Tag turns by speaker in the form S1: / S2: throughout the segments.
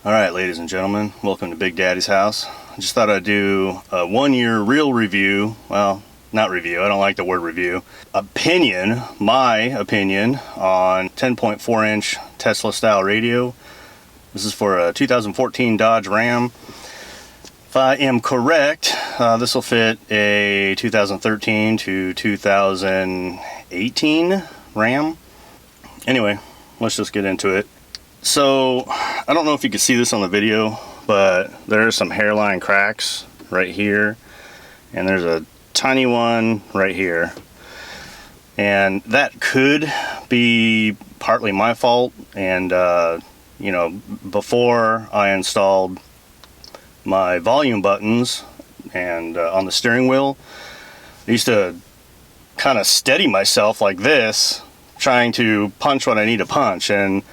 S1: Alright, ladies and gentlemen, welcome to Big Daddy's house. I just thought I'd do a 1-year real review. Well, not review, I don't like the word review. Opinion, my opinion, on 10.4 inch Tesla style radio. This is for a 2014 Dodge Ram. If I am correct, this will fit a 2013 to 2018 Ram. Anyway, let's just get into it. So, I don't know if you can see this on the video, but there are some hairline cracks right here, and there's a tiny one right here. And that could be partly my fault, and you know, before I installed my volume buttons and on the steering wheel, I used to kind of steady myself like this, trying to punch what I need to punch. And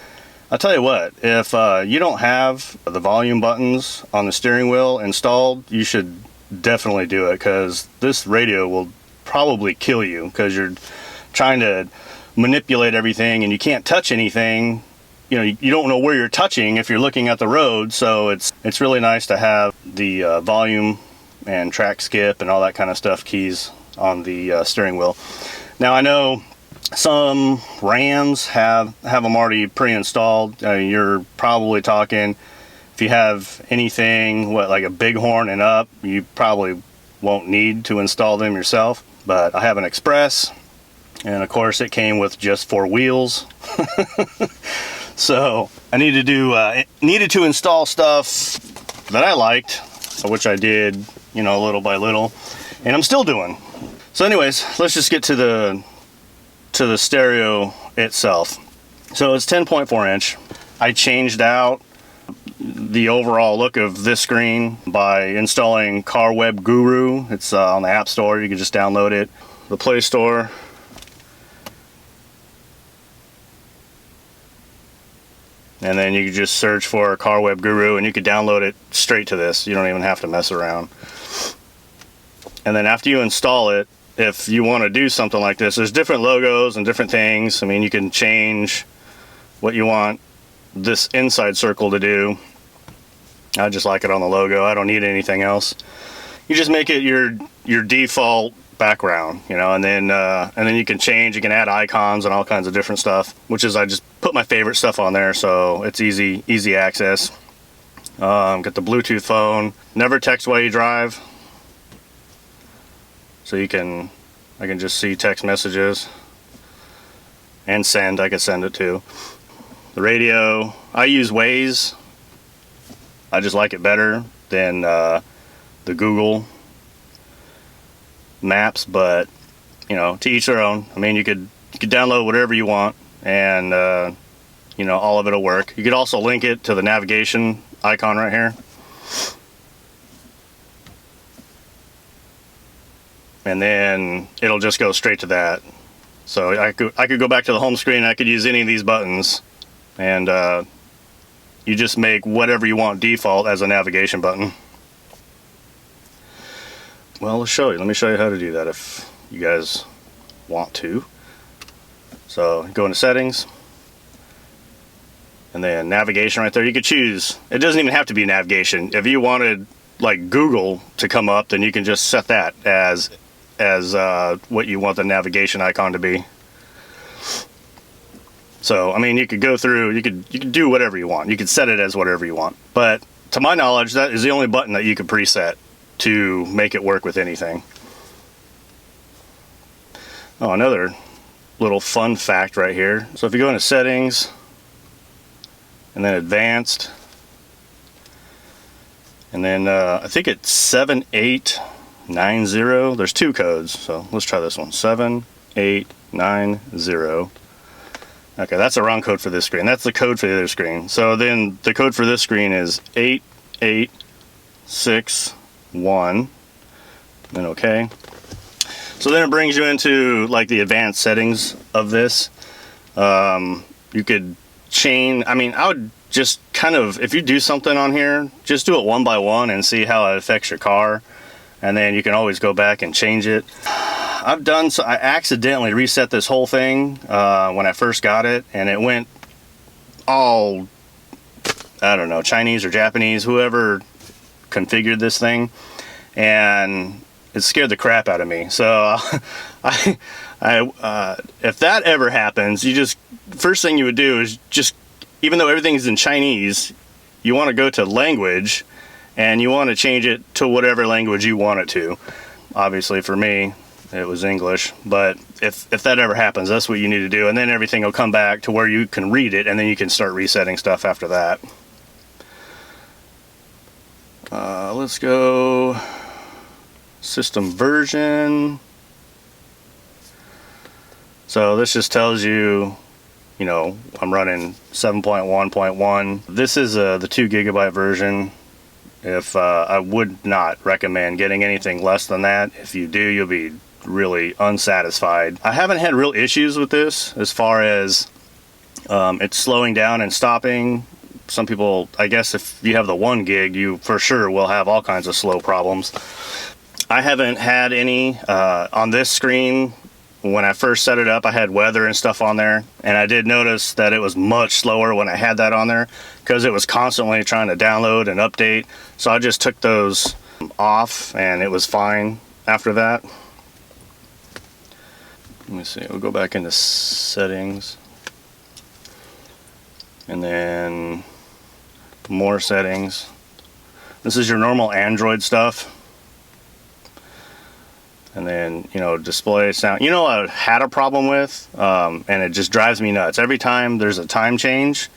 S1: I'll tell you what, if you don't have the volume buttons on the steering wheel installed, you should definitely do it, because this radio will probably kill you, because you're trying to manipulate everything and you can't touch anything. You know, you don't know where you're touching if you're looking at the road, so it's really nice to have the volume and track skip and all that kind of stuff keys on the steering wheel. Now, I know some Rams have them already pre-installed. You're probably talking, if you have anything like a Bighorn and up, you probably won't need to install them yourself. But I have an Express, and of course it came with just 4 wheels. So I needed to install stuff that I liked, which I did, you know, little by little, and I'm still doing. So anyways, let's just get to the stereo itself. So it's 10.4 inch. I changed out the overall look of this screen by installing Car Web Guru. It's on the App Store. You can just download it. The Play Store. And then you can just search for Car Web Guru and you could download it straight to this. You don't even have to mess around. And then after you install it, if you want to do something like this, there's different logos and different things. I mean, you can change what you want this inside circle to do. I just like it on the logo. I don't need anything else. You just make it your default background, you know, and then you can change. You can add icons and all kinds of different stuff, which is, I just put my favorite stuff on there, so it's easy access. Got the Bluetooth phone. Never text while you drive. So I can just see text messages and send. I could send it too. The radio, I use Waze. I just like it better than the Google Maps, but you know, to each their own. I mean, you could download whatever you want, and you know, all of it'll work. You could also link it to the navigation icon right here. And then it'll just go straight to that. So I could go back to the home screen, and I could use any of these buttons, and you just make whatever you want default as a navigation button. Well, let's show you. Let me show you how to do that if you guys want to. So go into settings, and then navigation right there. You could choose. It doesn't even have to be navigation. If you wanted like Google to come up, then you can just set that as what you want the navigation icon to be. So I mean, you could go through, you could do whatever you want. You could set it as whatever you want, but to my knowledge, that is the only button that you could preset to make it work with anything. Oh, another little fun fact right here. So if you go into settings and then advanced, and then I think it's 7890. There's 2 codes, so let's try this one. 7890. Okay, that's the wrong code for this screen. That's the code for the other screen. So then the code for this screen is 8861. Then okay. So then it brings you into like the advanced settings of this. You could chain. I mean, I would just kind of, if you do something on here, just do it one by one and see how it affects your car. And then you can always go back and change it. I've done so. I accidentally reset this whole thing when I first got it, and it went all, I don't know, Chinese or Japanese, whoever configured this thing, and it scared the crap out of me. So if that ever happens, first thing you would do is just, even though everything's in Chinese, you want to go to language and you want to change it to whatever language you want it to. Obviously for me it was English, but if that ever happens, that's what you need to do, and then everything will come back to where you can read it, and then you can start resetting stuff after that. Let's go system version. So this just tells you, I'm running 7.1.1. This is the 2 GB version. If I would not recommend getting anything less than that. If you do, you'll be really unsatisfied. I haven't had real issues with this as far as it's slowing down and stopping. Some people, I guess if you have the 1 gig, you for sure will have all kinds of slow problems. I haven't had any on this screen. When I first set it up, I had weather and stuff on there, and I did notice that it was much slower when I had that on there because it was constantly trying to download and update. So I just took those off and it was fine after that. Let me see, we'll go back into settings and then more settings. This is your normal Android stuff. And then, display sound. I had a problem with, and it just drives me nuts. Every time there's a time change,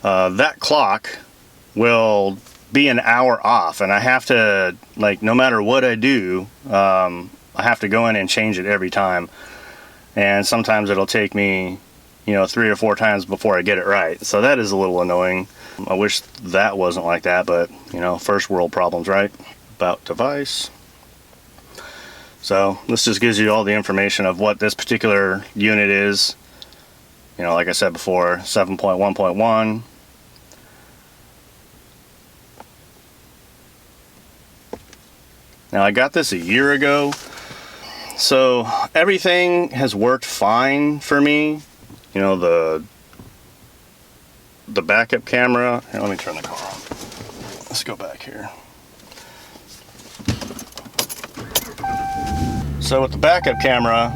S1: that clock will be an hour off, and I have to, no matter what I do, I have to go in and change it every time. And sometimes it'll take me, 3 or 4 times before I get it right. So that is a little annoying. I wish that wasn't like that, but, first world problems, right? About device. So this just gives you all the information of what this particular unit is. Like I said before, 7.1.1. Now I got this a year ago, so everything has worked fine for me. The backup camera. Here, let me turn the car on. Let's go back here. So with the backup camera,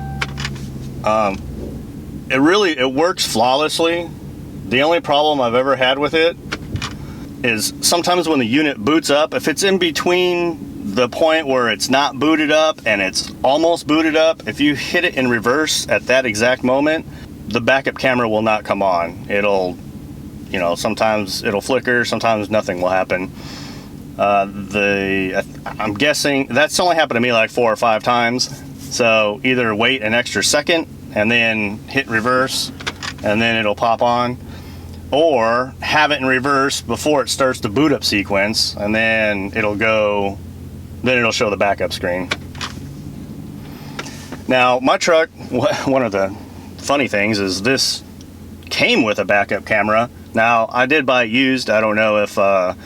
S1: it works flawlessly. The only problem I've ever had with it is sometimes when the unit boots up, if it's in between the point where it's not booted up and it's almost booted up, if you hit it in reverse at that exact moment, the backup camera will not come on. It'll, sometimes it'll flicker, sometimes nothing will happen. I'm guessing that's only happened to me like 4 or 5 times. So either wait an extra second and then hit reverse and then it'll pop on, or have it in reverse before it starts the boot up sequence, and then it'll show the backup screen. Now my truck, one of the funny things is this came with a backup camera. Now I did buy it used. I don't know if the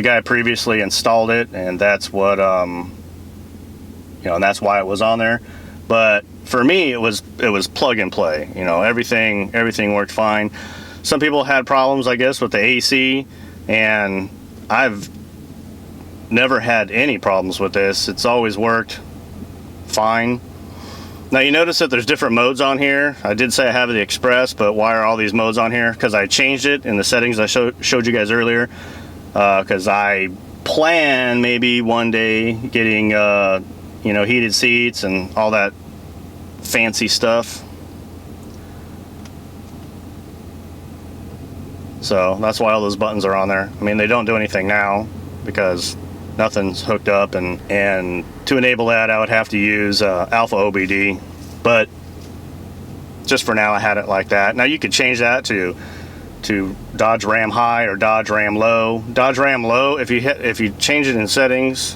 S1: guy previously installed it, and that's what, and that's why it was on there. But for me, it was plug and play. Everything worked fine. Some people had problems, I guess, with the AC, and I've never had any problems with this. It's always worked fine. Now you notice that there's different modes on here. I did say I have the Express, but why are all these modes on here? Because I changed it in the settings I showed you guys earlier. Because I plan maybe one day getting heated seats and all that fancy stuff. So that's why all those buttons are on there. I mean, they don't do anything now because nothing's hooked up, and to enable that I would have to use Alpha OBD, but just for now I had it like that. Now you could change that to Dodge Ram High or Dodge Ram Low. Dodge Ram Low, if you change it in settings,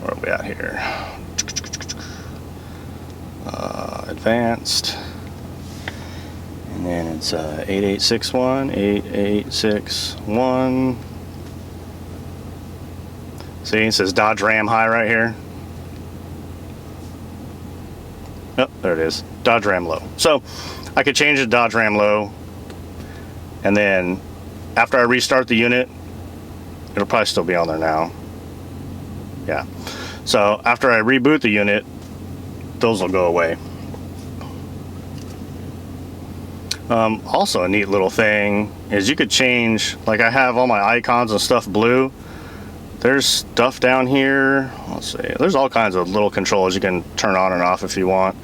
S1: where are we at here? Advanced, and then it's 8861. See, it says Dodge Ram High right here. Oh, there it is. Dodge Ram low. So I could change it to Dodge Ram low, and then after I restart the unit, it'll probably still be on there now. Yeah. So after I reboot the unit, those will go away. Also a neat little thing is you could change, like I have all my icons and stuff blue. There's stuff down here. Let's see. There's all kinds of little controls you can turn on and off if you want.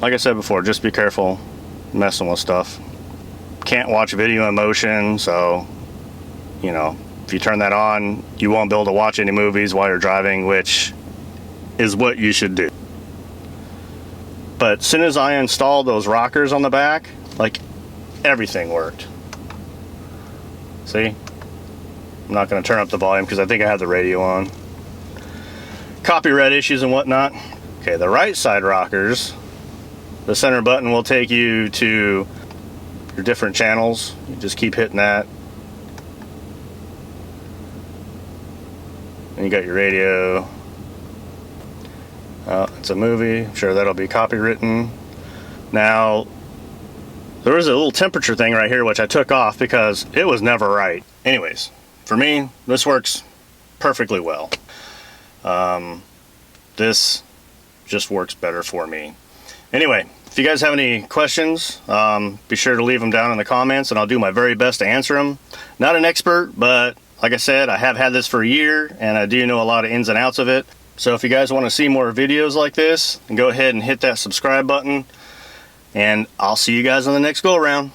S1: Like I said before, just be careful messing with stuff. Can't watch video in motion, so you know, if you turn that on, you won't be able to watch any movies while you're driving, which is what you should do. But as soon as I installed those rockers on the back, like, everything worked. See? I'm not going to turn up the volume because I think I have the radio on. Copyright issues and whatnot. Okay, the right side rockers, the center button will take you to your different channels. You just keep hitting that. And you got your radio. It's a movie. I'm sure that'll be copywritten. Now, there was a little temperature thing right here which I took off because it was never right. Anyways, for me, this works perfectly well. This just works better for me. Anyway, if you guys have any questions, be sure to leave them down in the comments and I'll do my very best to answer them. Not an expert, but like I said, I have had this for a year and I do know a lot of ins and outs of it. So if you guys want to see more videos like this, go ahead and hit that subscribe button, and I'll see you guys on the next go around.